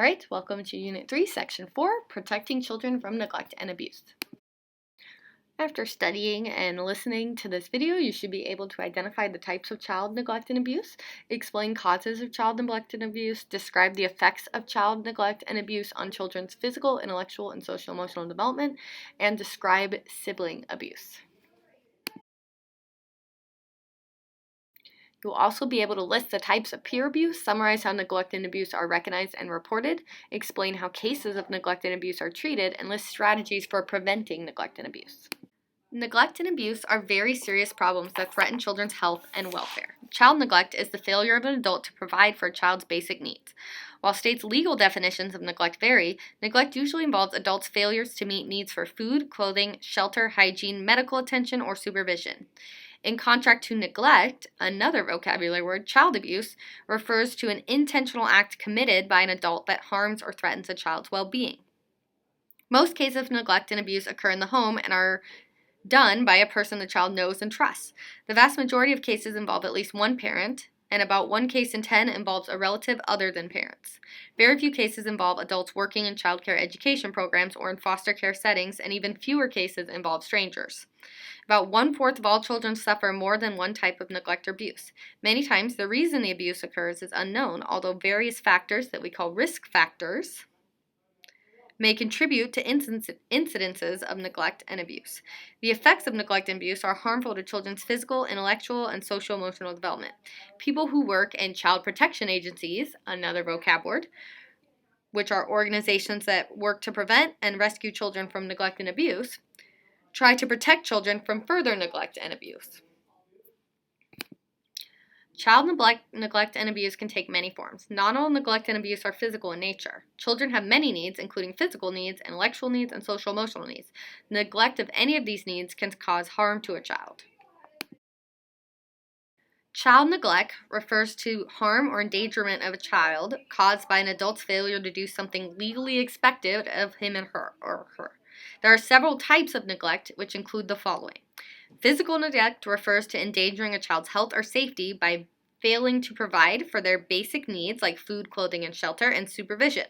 All right, welcome to Unit 3, Section 4, Protecting Children from Neglect and Abuse. After studying and listening to this video, you should be able to identify the types of child neglect and abuse, explain causes of child neglect and abuse, describe the effects of child neglect and abuse on children's physical, intellectual, and social-emotional development, and describe sibling abuse. You'll also be able to list the types of peer abuse, summarize how neglect and abuse are recognized and reported, explain how cases of neglect and abuse are treated, and list strategies for preventing neglect and abuse. Neglect and abuse are very serious problems that threaten children's health and welfare. Child neglect is the failure of an adult to provide for a child's basic needs. While states' legal definitions of neglect vary, neglect usually involves adults' failures to meet needs for food, clothing, shelter, hygiene, medical attention, or supervision. In contrast to neglect, another vocabulary word, child abuse, refers to an intentional act committed by an adult that harms or threatens a child's well-being. Most cases of neglect and abuse occur in the home and are done by a person the child knows and trusts. The vast majority of cases involve at least one parent, and about 1 case in 10 involves a relative other than parents. Very few cases involve adults working in child care education programs or in foster care settings, and even fewer cases involve strangers. About 1/4 of all children suffer more than one type of neglect or abuse. Many times, the reason the abuse occurs is unknown, although various factors that we call risk factors may contribute to incidences of neglect and abuse. The effects of neglect and abuse are harmful to children's physical, intellectual, and social-emotional development. People who work in child protection agencies, another vocab word, which are organizations that work to prevent and rescue children from neglect and abuse, try to protect children from further neglect and abuse. Child neglect and abuse can take many forms. Not all neglect and abuse are physical in nature. Children have many needs, including physical needs, intellectual needs, and social-emotional needs. Neglect of any of these needs can cause harm to a child. Child neglect refers to harm or endangerment of a child caused by an adult's failure to do something legally expected of him and her or her. There are several types of neglect, which include the following. Physical neglect refers to endangering a child's health or safety by failing to provide for their basic needs like food, clothing, and shelter, and supervision.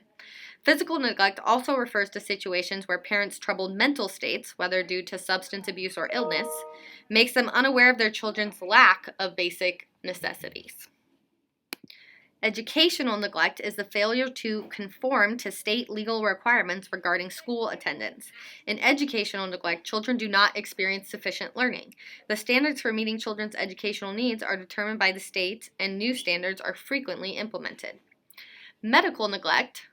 Physical neglect also refers to situations where parents' troubled mental states, whether due to substance abuse or illness, makes them unaware of their children's lack of basic necessities. Educational neglect is the failure to conform to state legal requirements regarding school attendance. In educational neglect, children do not experience sufficient learning. The standards for meeting children's educational needs are determined by the state, and new standards are frequently implemented. Medical neglect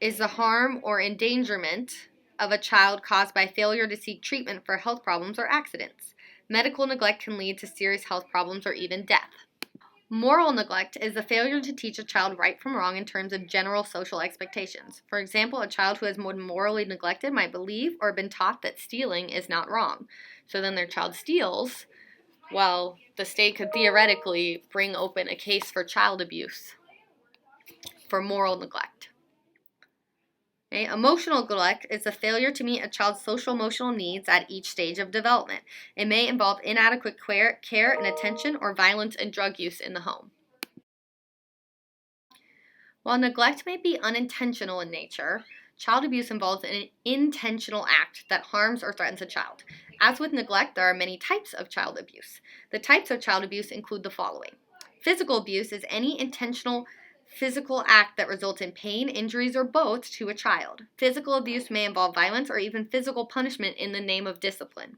is the harm or endangerment of a child caused by failure to seek treatment for health problems or accidents. Medical neglect can lead to serious health problems or even death. Moral neglect is the failure to teach a child right from wrong in terms of general social expectations. For example, a child who has been morally neglected might believe or been taught that stealing is not wrong. So then their child steals, while the state could theoretically bring open a case for child abuse for moral neglect. Okay. Emotional neglect is the failure to meet a child's social-emotional needs at each stage of development. It may involve inadequate care and attention or violence and drug use in the home. While neglect may be unintentional in nature, child abuse involves an intentional act that harms or threatens a child. As with neglect, there are many types of child abuse. The types of child abuse include the following. Physical abuse is any intentional physical act that results in pain, injuries, or both to a child. Physical abuse may involve violence or even physical punishment in the name of discipline.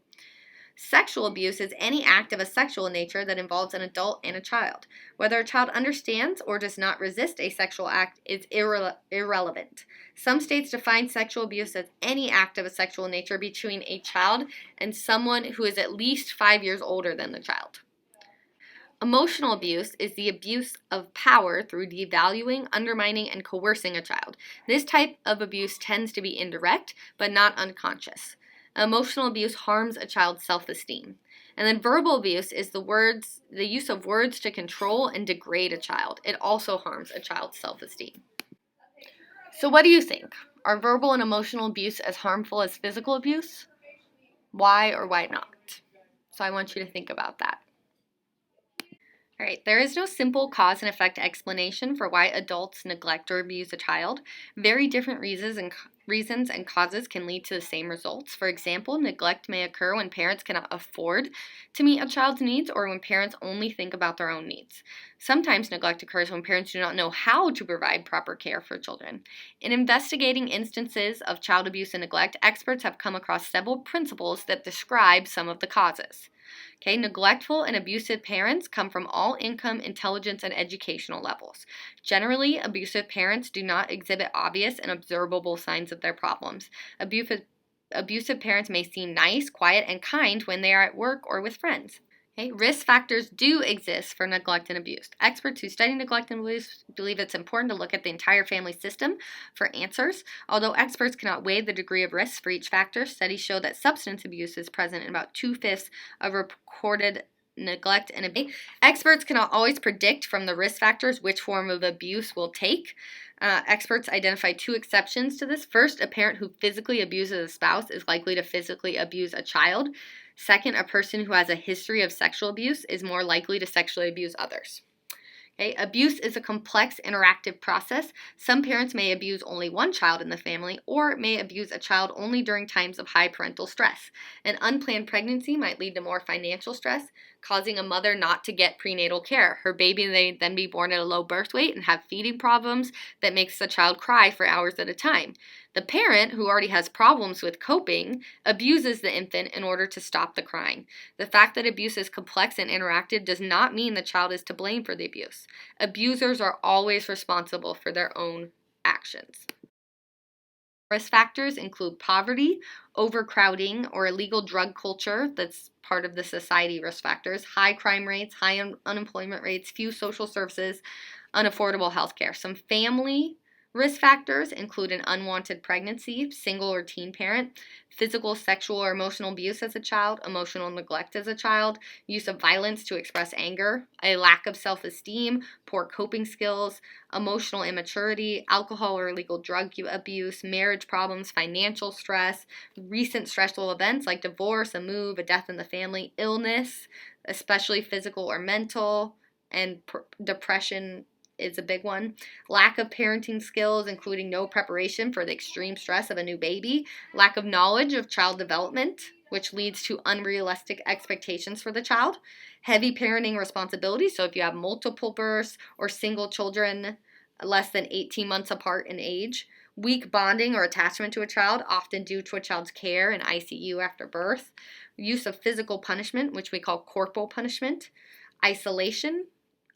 Sexual abuse is any act of a sexual nature that involves an adult and a child. Whether a child understands or does not resist a sexual act is irrelevant. Some states define sexual abuse as any act of a sexual nature between a child and someone who is at least 5 years older than the child. Emotional abuse is the abuse of power through devaluing, undermining, and coercing a child. This type of abuse tends to be indirect, but not unconscious. Emotional abuse harms a child's self-esteem. And then verbal abuse is the use of words to control and degrade a child. It also harms a child's self-esteem. So what do you think? Are verbal and emotional abuse as harmful as physical abuse? Why or why not? So I want you to think about that. All right, there is no simple cause and effect explanation for why adults neglect or abuse a child. Very different reasons and causes can lead to the same results. For example, neglect may occur when parents cannot afford to meet a child's needs or when parents only think about their own needs. Sometimes neglect occurs when parents do not know how to provide proper care for children. In investigating instances of child abuse and neglect, experts have come across several principles that describe some of the causes. Okay, neglectful and abusive parents come from all income, intelligence, and educational levels. Generally, abusive parents do not exhibit obvious and observable signs of their problems. Abusive parents may seem nice, quiet, and kind when they are at work or with friends. Okay, risk factors do exist for neglect and abuse. Experts who study neglect and abuse believe it's important to look at the entire family system for answers. Although experts cannot weigh the degree of risk for each factor, studies show that substance abuse is present in about 2/5 of recorded neglect and abuse. Experts cannot always predict from the risk factors which form of abuse will take. Experts identify 2 exceptions to this. First, a parent who physically abuses a spouse is likely to physically abuse a child. Second, a person who has a history of sexual abuse is more likely to sexually abuse others. Okay, abuse is a complex, interactive process. Some parents may abuse only one child in the family or may abuse a child only during times of high parental stress. An unplanned pregnancy might lead to more financial stress, causing a mother not to get prenatal care. Her baby may then be born at a low birth weight and have feeding problems that makes the child cry for hours at a time. The parent, who already has problems with coping, abuses the infant in order to stop the crying. The fact that abuse is complex and interactive does not mean the child is to blame for the abuse. Abusers are always responsible for their own actions. Risk factors include poverty, overcrowding, or illegal drug culture that's part of the society risk factors, high crime rates, high unemployment rates, few social services, unaffordable health care. Some family risk factors include an unwanted pregnancy, single or teen parent, physical, sexual, or emotional abuse as a child, emotional neglect as a child, use of violence to express anger, a lack of self-esteem, poor coping skills, emotional immaturity, alcohol or illegal drug abuse, marriage problems, financial stress, recent stressful events like divorce, a move, a death in the family, illness, especially physical or mental, and depression is a big one. Lack of parenting skills, including no preparation for the extreme stress of a new baby. Lack of knowledge of child development, which leads to unrealistic expectations for the child. Heavy parenting responsibility, so if you have multiple births or single children less than 18 months apart in age. Weak bonding or attachment to a child, often due to a child's care in ICU after birth. Use of physical punishment, which we call corporal punishment. Isolation,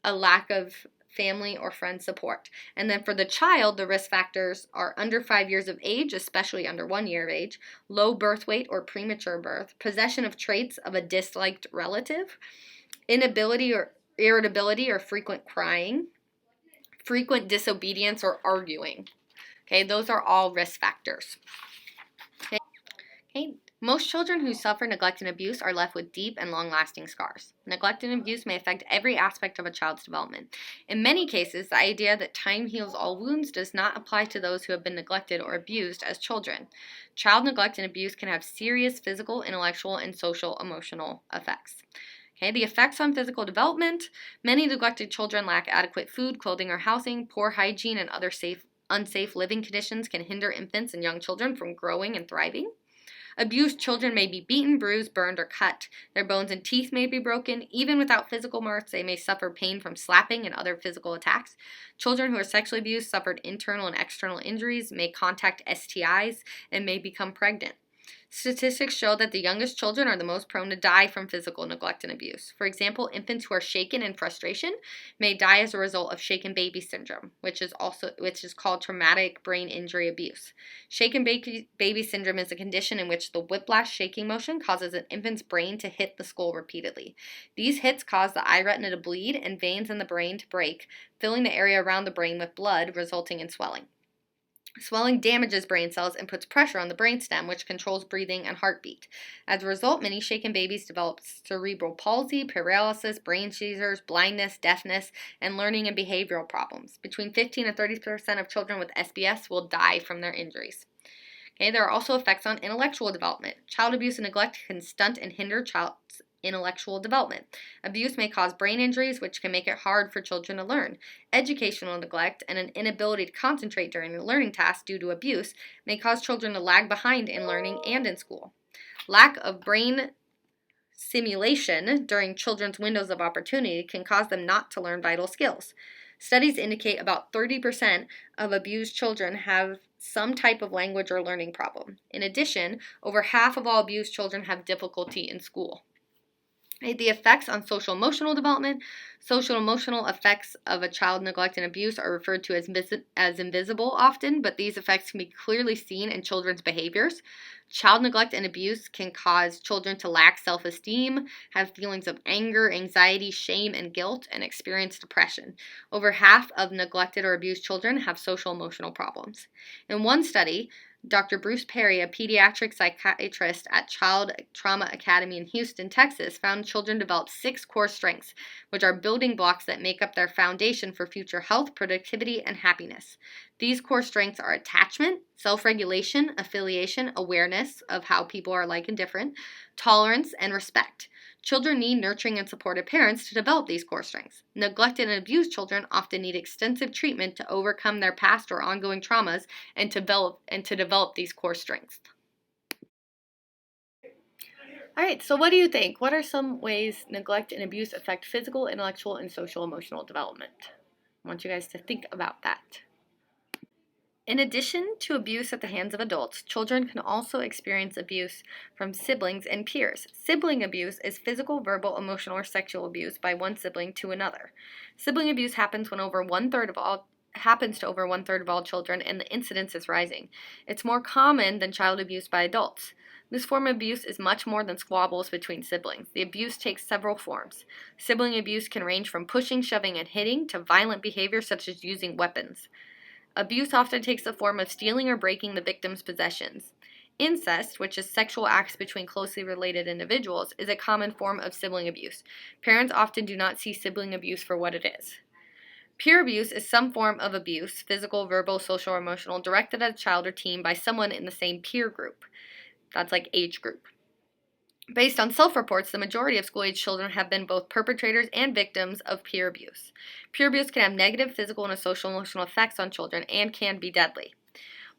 a lack of family or friend support. And then for the child, the risk factors are under 5 years of age, especially under 1 year of age, low birth weight or premature birth, possession of traits of a disliked relative, inability or irritability or frequent crying, frequent disobedience or arguing. Okay, those are all risk factors. Okay. Most children who suffer neglect and abuse are left with deep and long-lasting scars. Neglect and abuse may affect every aspect of a child's development. In many cases, the idea that time heals all wounds does not apply to those who have been neglected or abused as children. Child neglect and abuse can have serious physical, intellectual, and social emotional effects. Okay, the effects on physical development. Many neglected children lack adequate food, clothing, or housing. Poor hygiene and other unsafe living conditions can hinder infants and young children from growing and thriving. Abused children may be beaten, bruised, burned, or cut. Their bones and teeth may be broken. Even without physical marks, they may suffer pain from slapping and other physical attacks. Children who are sexually abused suffered internal and external injuries, may contract STIs, and may become pregnant. Statistics show that the youngest children are the most prone to die from physical neglect and abuse. For example, infants who are shaken in frustration may die as a result of shaken baby syndrome, which is called traumatic brain injury abuse. Shaken baby syndrome is a condition in which the whiplash shaking motion causes an infant's brain to hit the skull repeatedly. These hits cause the eye retina to bleed and veins in the brain to break, filling the area around the brain with blood, resulting in swelling. Swelling damages brain cells and puts pressure on the brainstem, which controls breathing and heartbeat. As a result, many shaken babies develop cerebral palsy, paralysis, brain seizures, blindness, deafness, and learning and behavioral problems. Between 15 and 30% of children with SBS will die from their injuries. Okay, there are also effects on intellectual development. Child abuse and neglect can stunt and hinder child's intellectual development. Abuse may cause brain injuries, which can make it hard for children to learn. Educational neglect and an inability to concentrate during learning tasks due to abuse may cause children to lag behind in learning and in school. Lack of brain stimulation during children's windows of opportunity can cause them not to learn vital skills. Studies indicate about 30% of abused children have some type of language or learning problem. In addition, over half of all abused children have difficulty in school. The effects on social emotional development. Social emotional effects of a child neglect and abuse are referred to as invisible often, but these effects can be clearly seen in children's behaviors. Child neglect and abuse can cause children to lack self-esteem, have feelings of anger, anxiety, shame, and guilt, and experience depression. Over half of neglected or abused children have social emotional problems. In one study, Dr. Bruce Perry, a pediatric psychiatrist at Child Trauma Academy in Houston, Texas, found children develop 6 core strengths, which are building blocks that make up their foundation for future health, productivity, and happiness. These core strengths are attachment, self-regulation, affiliation, awareness of how people are like and different, tolerance, and respect. Children need nurturing and supportive parents to develop these core strengths. Neglected and abused children often need extensive treatment to overcome their past or ongoing traumas and to develop these core strengths. All right, so what do you think? What are some ways neglect and abuse affect physical, intellectual, and social emotional development? I want you guys to think about that. In addition to abuse at the hands of adults, children can also experience abuse from siblings and peers. Sibling abuse is physical, verbal, emotional, or sexual abuse by one sibling to another. Sibling abuse happens to over one third of all children, and the incidence is rising. It's more common than child abuse by adults. This form of abuse is much more than squabbles between siblings. The abuse takes several forms. Sibling abuse can range from pushing, shoving, and hitting to violent behavior such as using weapons. Abuse often takes the form of stealing or breaking the victim's possessions. Incest, which is sexual acts between closely related individuals, is a common form of sibling abuse. Parents often do not see sibling abuse for what it is. Peer abuse is some form of abuse, physical, verbal, social, or emotional, directed at a child or teen by someone in the same peer group. That's like age group. Based on self-reports, the majority of school-age children have been both perpetrators and victims of peer abuse. Peer abuse can have negative physical and social-emotional effects on children and can be deadly.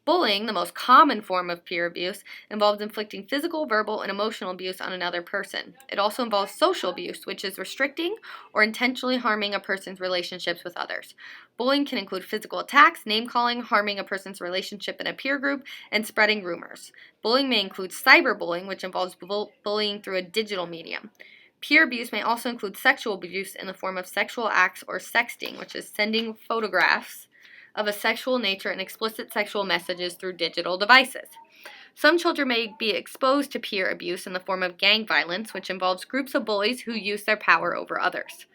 Bullying, the most common form of peer abuse, involves inflicting physical, verbal, and emotional abuse on another person. It also involves social abuse, which is restricting or intentionally harming a person's relationships with others. Bullying can include physical attacks, name-calling, harming a person's relationship in a peer group, and spreading rumors. Bullying may include cyberbullying, which involves bullying through a digital medium. Peer abuse may also include sexual abuse in the form of sexual acts or sexting, which is sending photographs of a sexual nature and explicit sexual messages through digital devices. Some children may be exposed to peer abuse in the form of gang violence, which involves groups of bullies who use their power over others.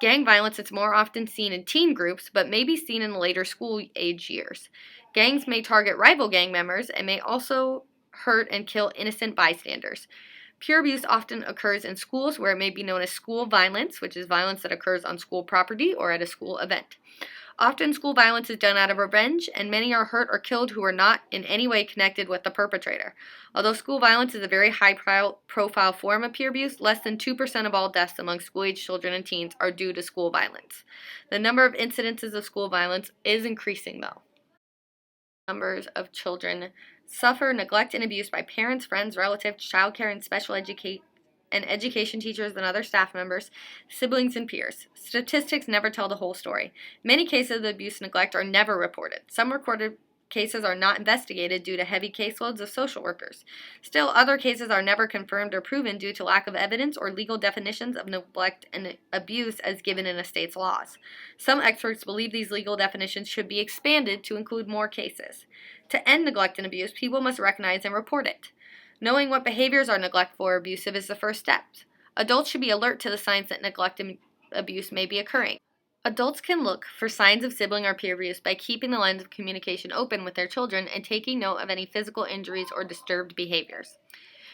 Gang violence is more often seen in teen groups, but may be seen in later school-age years. Gangs may target rival gang members and may also hurt and kill innocent bystanders. Peer abuse often occurs in schools where it may be known as school violence, which is violence that occurs on school property or at a school event. Often school violence is done out of revenge, and many are hurt or killed who are not in any way connected with the perpetrator. Although school violence is a very high-profile form of peer abuse, less than 2% of all deaths among school-age children and teens are due to school violence. The number of incidences of school violence is increasing, though. Numbers of children suffer neglect and abuse by parents, friends, relatives, childcare, and special education teachers and other staff members, siblings, and peers. Statistics never tell the whole story. Many cases of abuse and neglect are never reported. Some recorded cases are not investigated due to heavy caseloads of social workers. Still, other cases are never confirmed or proven due to lack of evidence or legal definitions of neglect and abuse as given in a state's laws. Some experts believe these legal definitions should be expanded to include more cases. To end neglect and abuse, people must recognize and report it. Knowing what behaviors are neglectful or abusive is the first step. Adults should be alert to the signs that neglect and abuse may be occurring. Adults can look for signs of sibling or peer abuse by keeping the lines of communication open with their children and taking note of any physical injuries or disturbed behaviors.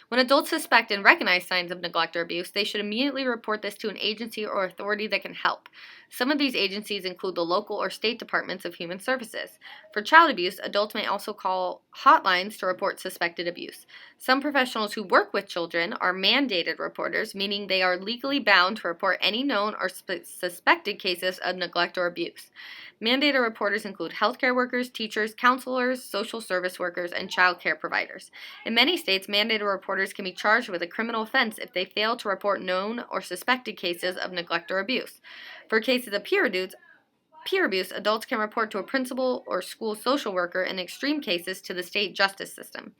When adults suspect and recognize signs of neglect or abuse, they should immediately report this to an agency or authority that can help. Some of these agencies include the local or state departments of human services. For child abuse, adults may also call hotlines to report suspected abuse. Some professionals who work with children are mandated reporters, meaning they are legally bound to report any known or suspected cases of neglect or abuse. Mandated reporters include healthcare workers, teachers, counselors, social service workers, and child care providers. In many states, mandated reporters can be charged with a criminal offense if they fail to report known or suspected cases of neglect or abuse. For cases of peer abuse, adults can report to a principal or school social worker, in extreme cases to the state justice system.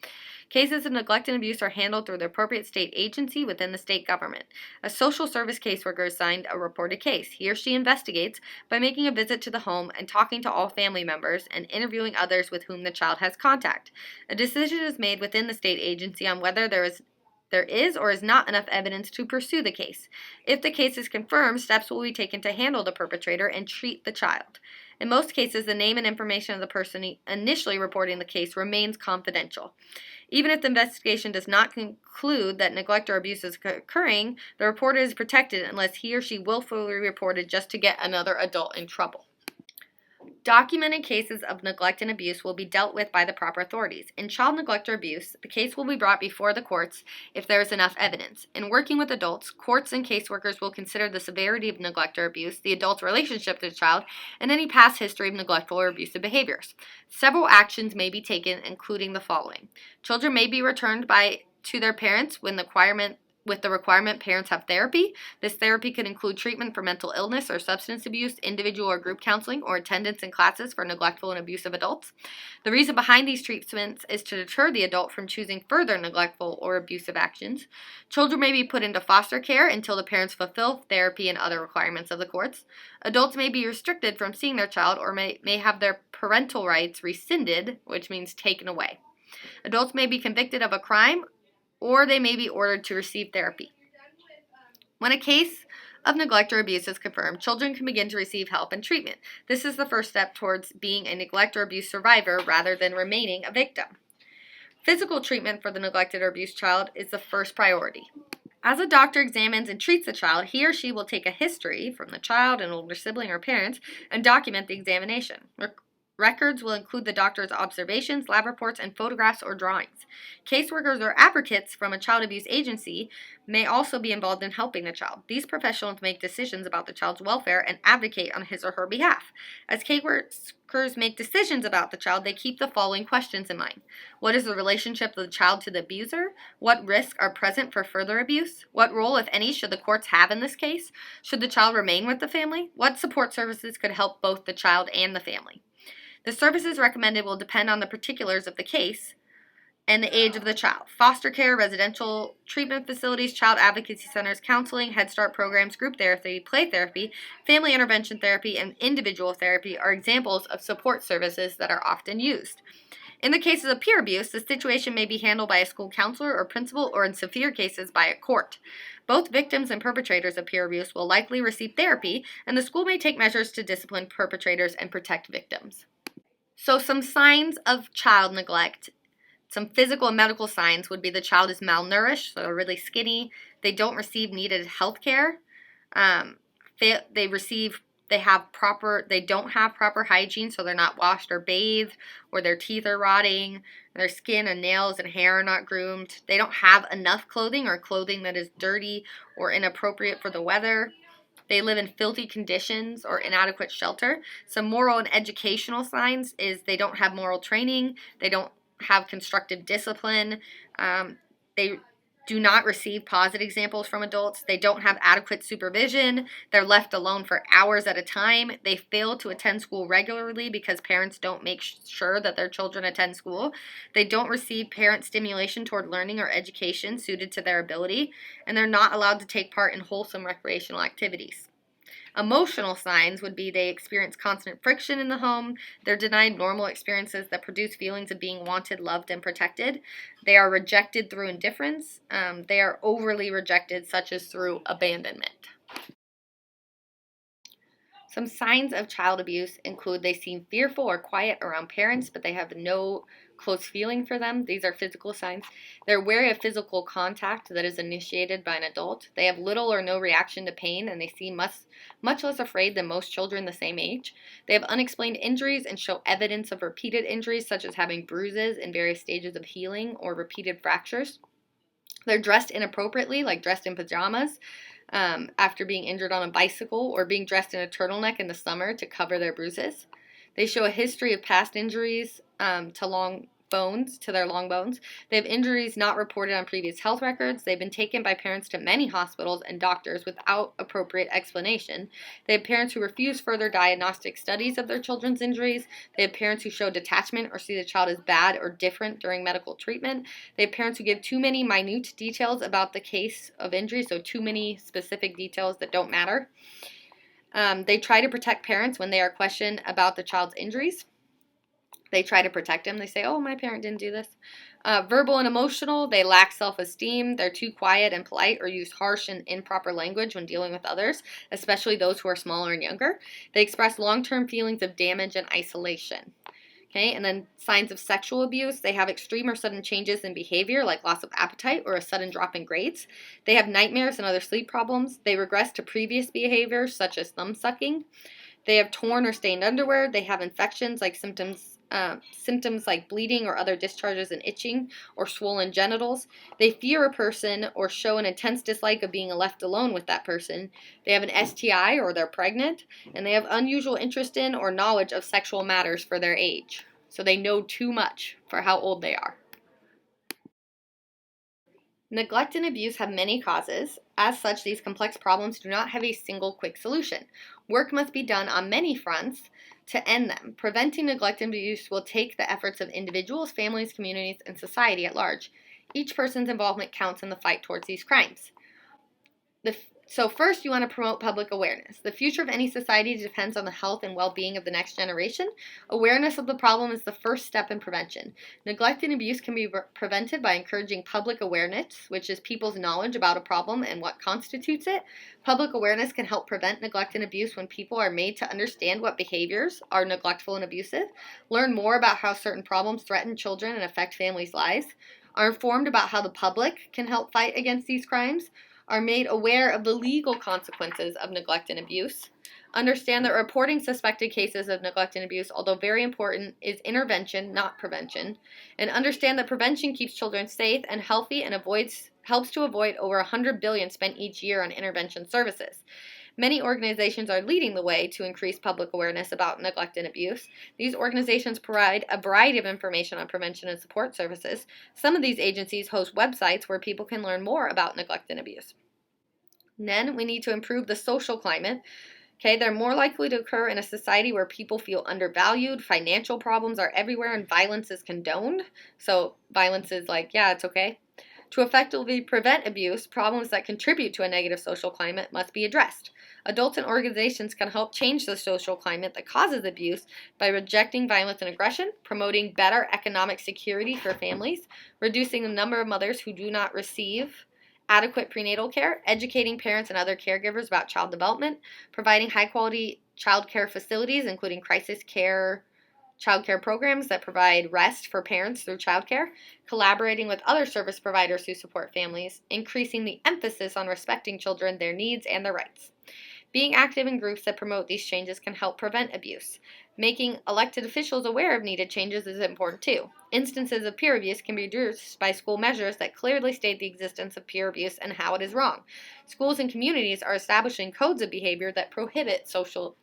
Cases of neglect and abuse are handled through the appropriate state agency within the state government. A social service caseworker is assigned a reported case. He or she investigates by making a visit to the home and talking to all family members and interviewing others with whom the child has contact. A decision is made within the state agency on whether there is or is not enough evidence to pursue the case. If the case is confirmed, steps will be taken to handle the perpetrator and treat the child. In most cases, the name and information of the person initially reporting the case remains confidential. Even if the investigation does not conclude that neglect or abuse is occurring, the reporter is protected unless he or she willfully reported just to get another adult in trouble. Documented cases of neglect and abuse will be dealt with by the proper authorities. In child neglect or abuse, the case will be brought before the courts if there is enough evidence. In working with adults, courts and caseworkers will consider the severity of neglect or abuse, the adult's relationship to the child, and any past history of neglectful or abusive behaviors. Several actions may be taken, including the following. Children may be returned to their parents with the requirement parents have therapy. This therapy could include treatment for mental illness or substance abuse, individual or group counseling, or attendance in classes for neglectful and abusive adults. The reason behind these treatments is to deter the adult from choosing further neglectful or abusive actions. Children may be put into foster care until the parents fulfill therapy and other requirements of the courts. Adults may be restricted from seeing their child or may have their parental rights rescinded, which means taken away. Adults may be convicted of a crime, or they may be ordered to receive therapy. When a case of neglect or abuse is confirmed, children can begin to receive help and treatment. This is the first step towards being a neglect or abuse survivor rather than remaining a victim. Physical treatment for the neglected or abused child is the first priority. As a doctor examines and treats the child, he or she will take a history from the child, an older sibling, or parents and document the examination. Records will include the doctor's observations, lab reports, and photographs or drawings. Caseworkers or advocates from a child abuse agency may also be involved in helping the child. These professionals make decisions about the child's welfare and advocate on his or her behalf. As caseworkers make decisions about the child, they keep the following questions in mind. What is the relationship of the child to the abuser? What risks are present for further abuse? What role, if any, should the courts have in this case? Should the child remain with the family? What support services could help both the child and the family? The services recommended will depend on the particulars of the case and the age of the child. Foster care, residential treatment facilities, child advocacy centers, counseling, Head Start programs, group therapy, play therapy, family intervention therapy, and individual therapy are examples of support services that are often used. In the cases of peer abuse, the situation may be handled by a school counselor or principal, or in severe cases by a court. Both victims and perpetrators of peer abuse will likely receive therapy, and the school may take measures to discipline perpetrators and protect victims. So some signs of child neglect, some physical and medical signs would be the child is malnourished, so they're really skinny. They don't receive needed health care. They don't have proper hygiene, so they're not washed or bathed, or their teeth are rotting, their skin and nails and hair are not groomed. They don't have enough clothing or clothing that is dirty or inappropriate for the weather. They live in filthy conditions or inadequate shelter. Some moral and educational signs is they don't have moral training. They don't have constructive discipline. They do not receive positive examples from adults. They don't have adequate supervision. They're left alone for hours at a time. They fail to attend school regularly because parents don't make sure that their children attend school. They don't receive parent stimulation toward learning or education suited to their ability, and they're not allowed to take part in wholesome recreational activities. Emotional signs would be they experience constant friction in the home. They're denied normal experiences that produce feelings of being wanted, loved, and protected. They are rejected through indifference. They are overly rejected, such as through abandonment. Some signs of child abuse include they seem fearful or quiet around parents, but they have no close feeling for them. These are physical signs. They're wary of physical contact that is initiated by an adult. They have little or no reaction to pain, and they seem much less afraid than most children the same age. They have unexplained injuries and show evidence of repeated injuries, such as having bruises in various stages of healing or repeated fractures. They're dressed inappropriately, like dressed in pajamas, after being injured on a bicycle, or being dressed in a turtleneck in the summer to cover their bruises. They show a history of past injuries to their long bones. They have injuries not reported on previous health records. They've been taken by parents to many hospitals and doctors without appropriate explanation. They have parents who refuse further diagnostic studies of their children's injuries. They have parents who show detachment or see the child as bad or different during medical treatment. They have parents who give too many minute details about the case of injury, so too many specific details that don't matter. They try to protect parents when they are questioned about the child's injuries. They try to protect him. They say, oh, my parent didn't do this. Verbal and emotional, they lack self-esteem. They're too quiet and polite or use harsh and improper language when dealing with others, especially those who are smaller and younger. They express long-term feelings of damage and isolation. Okay, and then signs of sexual abuse. They have extreme or sudden changes in behavior, like loss of appetite or a sudden drop in grades. They have nightmares and other sleep problems. They regress to previous behaviors, such as thumb sucking. They have torn or stained underwear. They have infections like symptoms like bleeding or other discharges and itching or swollen genitals. They fear a person or show an intense dislike of being left alone with that person. They have an STI or they're pregnant, and they have unusual interest in or knowledge of sexual matters for their age. So they know too much for how old they are. Neglect and abuse have many causes. As such, these complex problems do not have a single quick solution. Work must be done on many fronts to end them. Preventing neglect and abuse will take the efforts of individuals, families, communities, and society at large. Each person's involvement counts in the fight towards these crimes. So first, you want to promote public awareness. The future of any society depends on the health and well-being of the next generation. Awareness of the problem is the first step in prevention. Neglect and abuse can be prevented by encouraging public awareness, which is people's knowledge about a problem and what constitutes it. Public awareness can help prevent neglect and abuse when people are made to understand what behaviors are neglectful and abusive, learn more about how certain problems threaten children and affect families' lives, are informed about how the public can help fight against these crimes, are made aware of the legal consequences of neglect and abuse, understand that reporting suspected cases of neglect and abuse, although very important, is intervention, not prevention, and understand that prevention keeps children safe and healthy and helps to avoid over $100 billion spent each year on intervention services. Many organizations are leading the way to increase public awareness about neglect and abuse. These organizations provide a variety of information on prevention and support services. Some of these agencies host websites where people can learn more about neglect and abuse. Then we need to improve the social climate. Okay, they're more likely to occur in a society where people feel undervalued, financial problems are everywhere, and violence is condoned. So violence is like, yeah, it's okay. To effectively prevent abuse, problems that contribute to a negative social climate must be addressed. Adults and organizations can help change the social climate that causes abuse by rejecting violence and aggression, promoting better economic security for families, reducing the number of mothers who do not receive adequate prenatal care, educating parents and other caregivers about child development, providing high-quality child care facilities, including crisis care, child care programs that provide rest for parents through child care, collaborating with other service providers who support families, increasing the emphasis on respecting children, their needs, and their rights. Being active in groups that promote these changes can help prevent abuse. Making elected officials aware of needed changes is important too. Instances of peer abuse can be reduced by school measures that clearly state the existence of peer abuse and how it is wrong. Schools and communities are establishing codes of behavior that prohibit social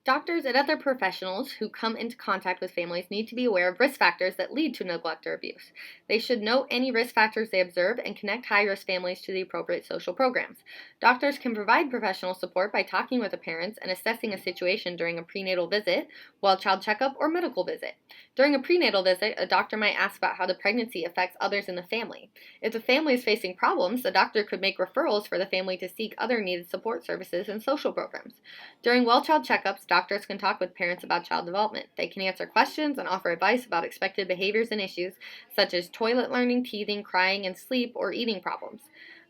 Doctors and other professionals who come into contact with families need to be aware of risk factors that lead to neglect or abuse. They should know any risk factors they observe and connect high-risk families to the appropriate social programs. Doctors can provide professional support by talking with the parents and assessing a situation during a prenatal visit, well child checkup, or medical visit. During a prenatal visit, a doctor might ask about how the pregnancy affects others in the family. If the family is facing problems, the doctor could make referrals for the family to seek other needed support services and social programs. During well child checkups, doctors can talk with parents about child development. They can answer questions and offer advice about expected behaviors and issues, such as toilet learning, teething, crying, and sleep or eating problems.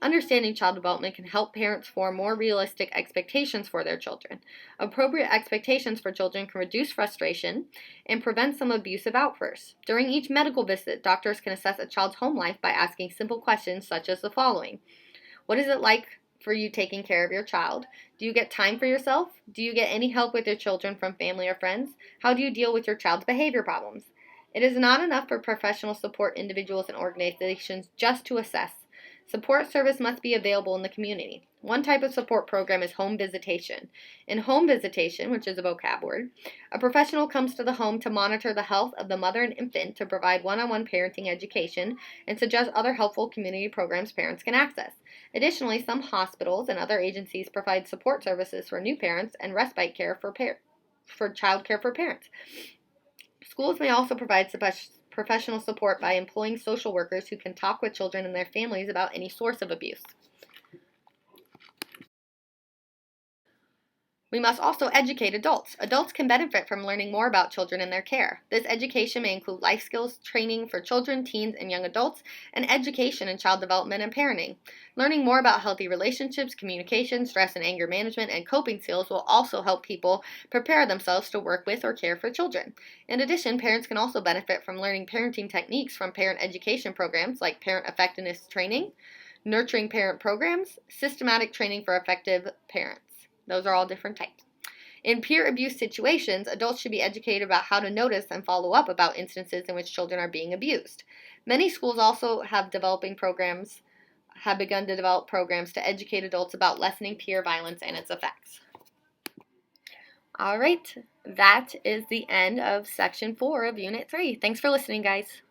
Understanding child development can help parents form more realistic expectations for their children. Appropriate expectations for children can reduce frustration and prevent some abusive outbursts. During each medical visit, doctors can assess a child's home life by asking simple questions such as the following: what is it like for you taking care of your child? Do you get time for yourself? Do you get any help with your children from family or friends? How do you deal with your child's behavior problems? It is not enough for professional support individuals and organizations just to assess. Support service must be available in the community. One type of support program is home visitation. In home visitation, which is a vocab word, a professional comes to the home to monitor the health of the mother and infant, to provide one-on-one parenting education, and suggest other helpful community programs parents can access. Additionally, some hospitals and other agencies provide support services for new parents and respite care for child care for parents. Schools may also provide professional support by employing social workers who can talk with children and their families about any source of abuse. We must also educate adults. Adults can benefit from learning more about children and their care. This education may include life skills training for children, teens, and young adults, and education in child development and parenting. Learning more about healthy relationships, communication, stress and anger management, and coping skills will also help people prepare themselves to work with or care for children. In addition, parents can also benefit from learning parenting techniques from parent education programs like parent effectiveness training, nurturing parent programs, systematic training for effective parents. Those are all different types. In peer abuse situations, adults should be educated about how to notice and follow up about instances in which children are being abused. Many schools also have begun to develop programs to educate adults about lessening peer violence and its effects. All right, that is the end of section 4 of Unit 3. Thanks for listening, guys.